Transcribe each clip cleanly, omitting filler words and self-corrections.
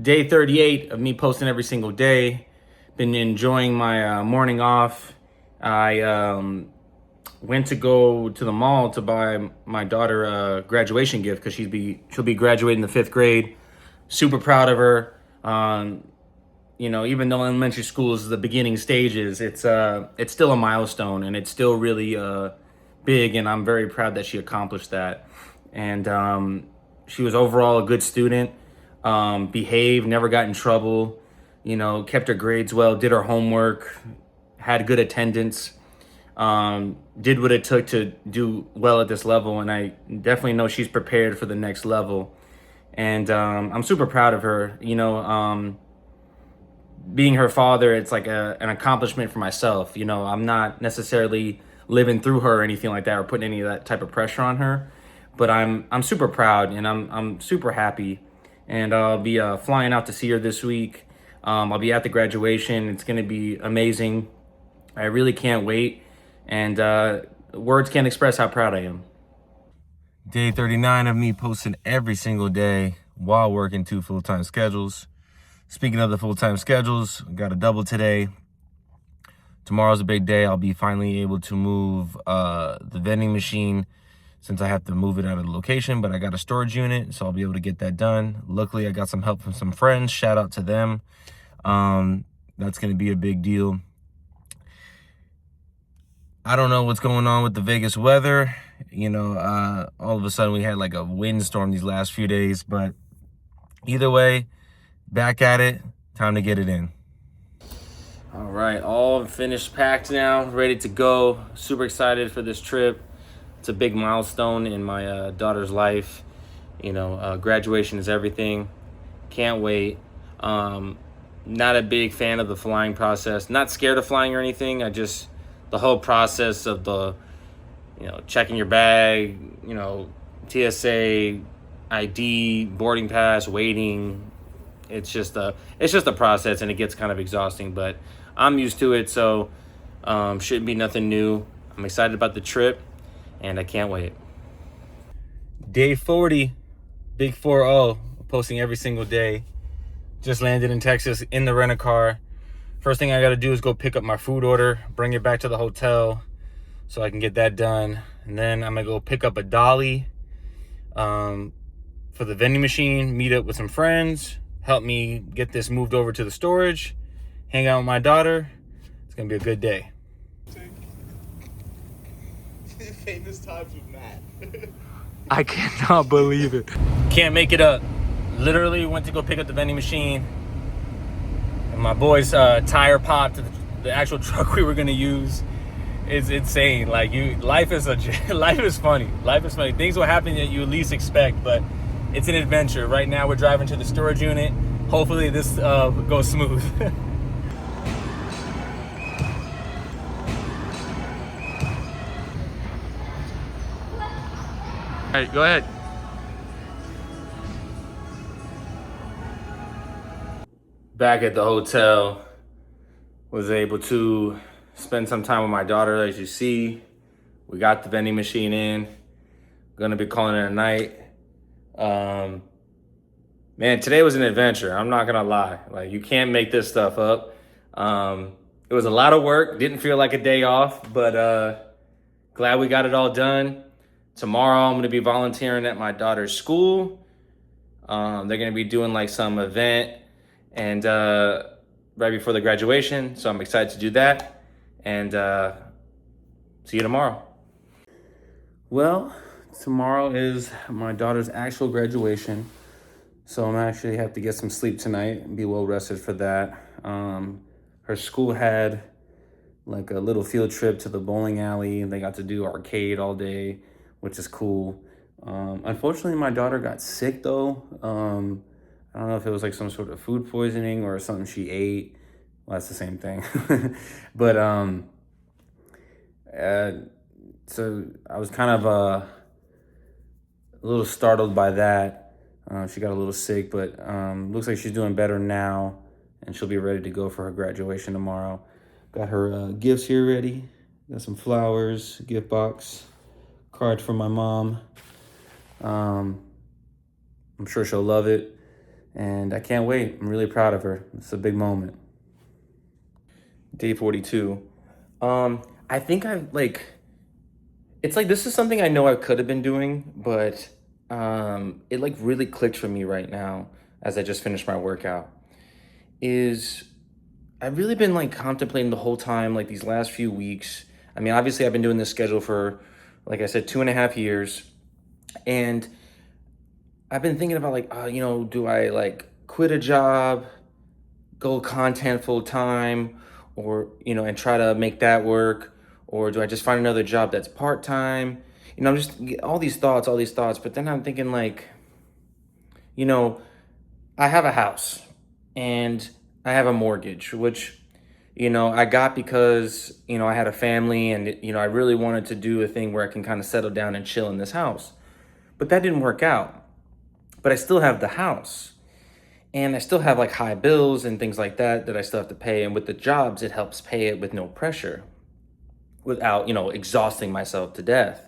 Day 38 of me posting every single day. Been enjoying my morning off. I went to go to the mall to buy my daughter a graduation gift because she'll be graduating the 5th grade. Super proud of her. Even though elementary school is the beginning stages, it's still a milestone and it's still really big, and I'm very proud that she accomplished that. And she was overall a good student, behaved, never got in trouble, kept her grades well, did her homework, had good attendance, did what it took to do well at this level. And I definitely know she's prepared for the next level. And I'm super proud of her. Being her father, it's like an accomplishment for myself. I'm not necessarily living through her or anything like that, or putting any of that type of pressure on her. But I'm super proud, and I'm super happy. And I'll be flying out to see her this week. I'll be at the graduation. It's going to be amazing. I really can't wait. And words can't express how proud I am. Day 39 of me posting every single day while working 2 full-time schedules. Speaking of the full-time schedules, I got a double today. Tomorrow's a big day. I'll be finally able to move the vending machine, since I have to move it out of the location, but I got a storage unit, so I'll be able to get that done. Luckily, I got some help from some friends. Shout out to them. That's going to be a big deal. I don't know what's going on with the Vegas weather. All of a sudden we had like a windstorm these last few days, but either way, back at it. Time to get it in. All right, all finished, packed now, ready to go. Super excited for this trip. It's a big milestone in my daughter's life. Graduation is everything. Can't wait. Not a big fan of the flying process. Not scared of flying or anything. The whole process of the, checking your bag, TSA, ID, boarding pass, waiting. It's just a process, and it gets kind of exhausting, but I'm used to it, so shouldn't be nothing new. I'm excited about the trip, and I can't wait. Day 40, big 4-0, posting every single day. Just landed in Texas in the rent-a-car. First thing I got to do is go pick up my food order, bring it back to the hotel so I can get that done. And then I'm going to go pick up a dolly for the vending machine, meet up with some friends, help me get this moved over to the storage, hang out with my daughter. It's going to be a good day. Famous times with Matt. I cannot believe it. Can't make it up. Literally went to go pick up the vending machine, and my boy's tire popped. The actual truck we were gonna use. It's insane. Like life is funny. Life is funny. Things will happen that you least expect, but it's an adventure. Right now we're driving to the storage unit. Hopefully this goes smooth. All right, go ahead. Back at the hotel, was able to spend some time with my daughter. As you see, we got the vending machine in. Gonna be calling it a night. Man, today was an adventure. I'm not gonna lie. Like, you can't make this stuff up. It was a lot of work. Didn't feel like a day off, but glad we got it all done. Tomorrow, I'm gonna be volunteering at my daughter's school. They're gonna be doing like some event, and right before the graduation, so I'm excited to do that, and see you tomorrow. Well, tomorrow is my daughter's actual graduation, so I'm actually have to get some sleep tonight and be well rested for that. Her school had like a little field trip to the bowling alley, and they got to do arcade all day, which is cool. Unfortunately, my daughter got sick though. I don't know if it was like some sort of food poisoning or something she ate. Well, that's the same thing. But so I was kind of a little startled by that. She got a little sick, but looks like she's doing better now, and she'll be ready to go for her graduation tomorrow. Got her gifts here ready. Got some flowers, gift box, card from my mom. I'm sure she'll love it. And I can't wait. I'm really proud of her. It's a big moment. Day 42. I think it's like this is something I know I could have been doing, but it like really clicked for me right now as I just finished my workout. Is I've really been like contemplating the whole time, like these last few weeks. I mean, obviously, I've been doing this schedule for, like I said, 2.5 years. And I've been thinking about like, do I like quit a job, go content full time, or, and try to make that work? Or do I just find another job that's part time? I'm just all these thoughts. But then I'm thinking like, you know, I have a house and I have a mortgage, which, I got because, I had a family and, I really wanted to do a thing where I can kind of settle down and chill in this house. But that didn't work out. But I still have the house and I still have like high bills and things like that I still have to pay. And with the jobs, it helps pay it with no pressure without, exhausting myself to death.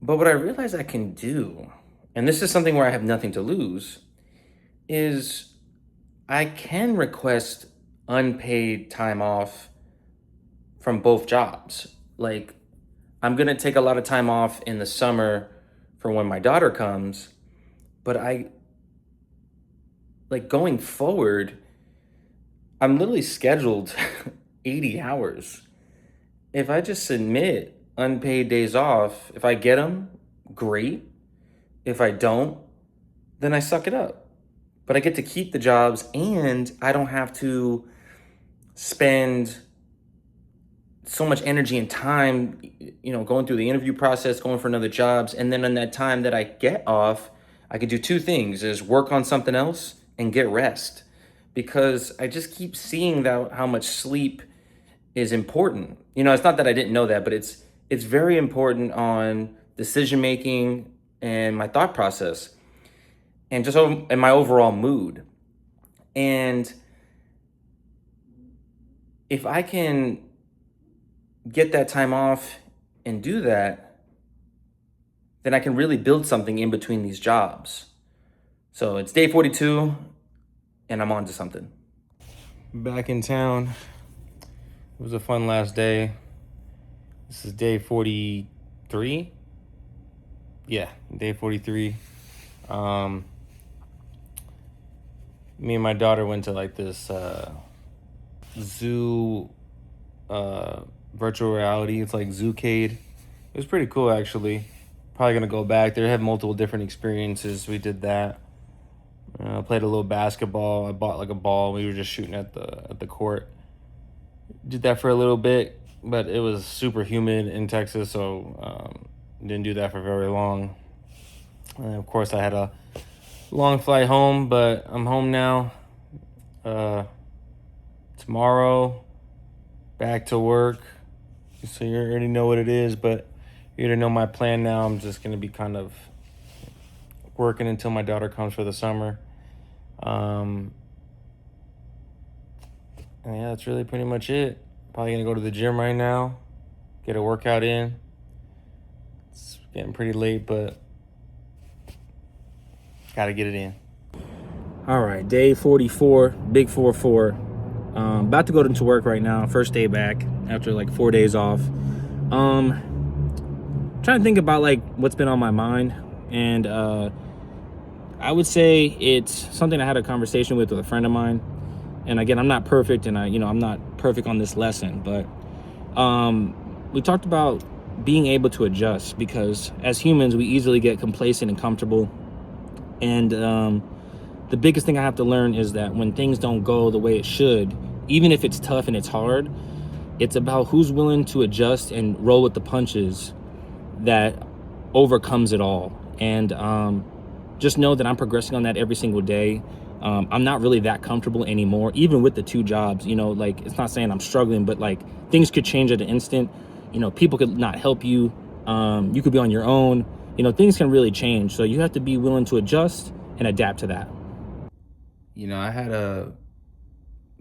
But what I realize I can do, and this is something where I have nothing to lose, is I can request unpaid time off from both jobs. Like, I'm going to take a lot of time off in the summer for when my daughter comes, but like going forward, I'm literally scheduled 80 hours. If I just submit unpaid days off, if I get them, great. If I don't, then I suck it up. But I get to keep the jobs and I don't have to spend so much energy and time, going through the interview process, going for another jobs. And then in that time that I get off, I could do two things: is work on something else and get rest. Because I just keep seeing that how much sleep is important. It's not that I didn't know that, but it's very important on decision making and my thought process and just in my overall mood. And if I can get that time off and do that, then I can really build something in between these jobs. So it's day 42 and I'm on to something. Back in town. It was a fun last day. This is day 43. Yeah, day 43. Me and my daughter went to like this zoo virtual reality. It's like Zoocade. It was pretty cool actually. Probably gonna go back. They have multiple different experiences. We did that. Played a little basketball. I bought like a ball. We were just shooting at the court. Did that for a little bit, but it was super humid in Texas, so didn't do that for very long. And of course, I had a long flight home, but I'm home now. Tomorrow, back to work. So you already know what it is, but you already know my plan now. I'm just gonna be kind of working until my daughter comes for the summer. And yeah, that's really pretty much it. Probably gonna go to the gym right now, get a workout in. It's getting pretty late, but gotta get it in. All right, day 44, big 4-4. About to go into work right now. First day back after like 4 days off. Trying to think about like what's been on my mind, and I would say it's something I had a conversation with a friend of mine. And again, I'm not perfect, and I'm not perfect on this lesson, but we talked about being able to adjust, because as humans, we easily get complacent and comfortable. And the biggest thing I have to learn is that when things don't go the way it should, even if it's tough and it's hard, it's about who's willing to adjust and roll with the punches that overcomes it all. And just know that I'm progressing on that every single day. I'm not really that comfortable anymore, even with the two jobs. Like, it's not saying I'm struggling, but like things could change at an instant. People could not help you. You could be on your own. Things can really change. So you have to be willing to adjust and adapt to that. I had a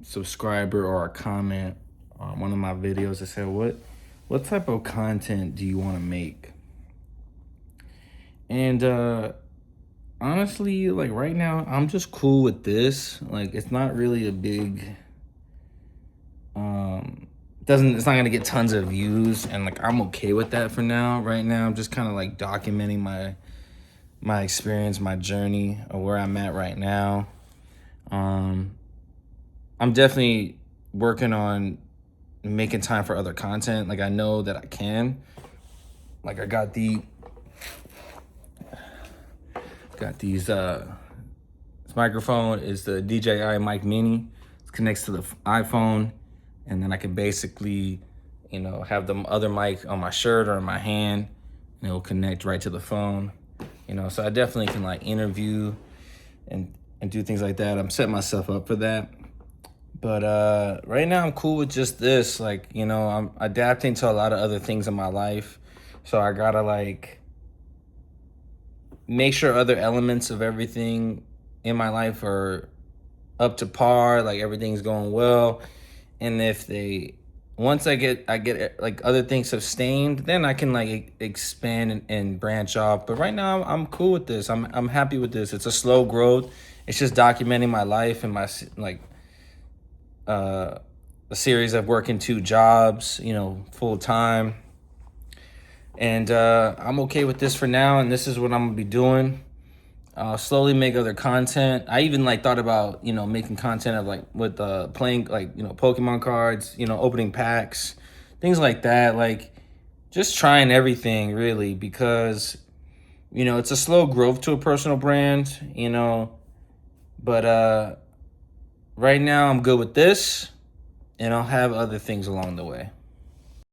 subscriber or a comment on one of my videos that said, what type of content do you want to make? And Honestly, like right now, I'm just cool with this. Like it's not really a big doesn't it's not gonna get tons of views, and like I'm okay with that for now. Right now, I'm just kind of like documenting my experience, my journey, or where I'm at right now. Um I'm definitely working on making time for other content. Like I know that I can. Like I got these this microphone is the DJI mic mini. It connects to the iPhone, and then I can basically, have the other mic on my shirt or in my hand, and it'll connect right to the phone. So I definitely can like interview and do things like that. I'm setting myself up for that. But right now I'm cool with just this. Like, I'm adapting to a lot of other things in my life. So I gotta like make sure other elements of everything in my life are up to par, like everything's going well. And if they once I get like other things sustained, then I can like expand and branch off. But right now I'm cool with this. I'm happy with this. It's a slow growth. It's just documenting my life and my like a series of working 2 jobs, full time. And I'm okay with this for now, and this is what I'm gonna be doing. Slowly make other content. I even like thought about making content of like with playing like Pokemon cards, opening packs, things like that. Like just trying everything really, because it's a slow growth to a personal brand, but right now I'm good with this, and I'll have other things along the way.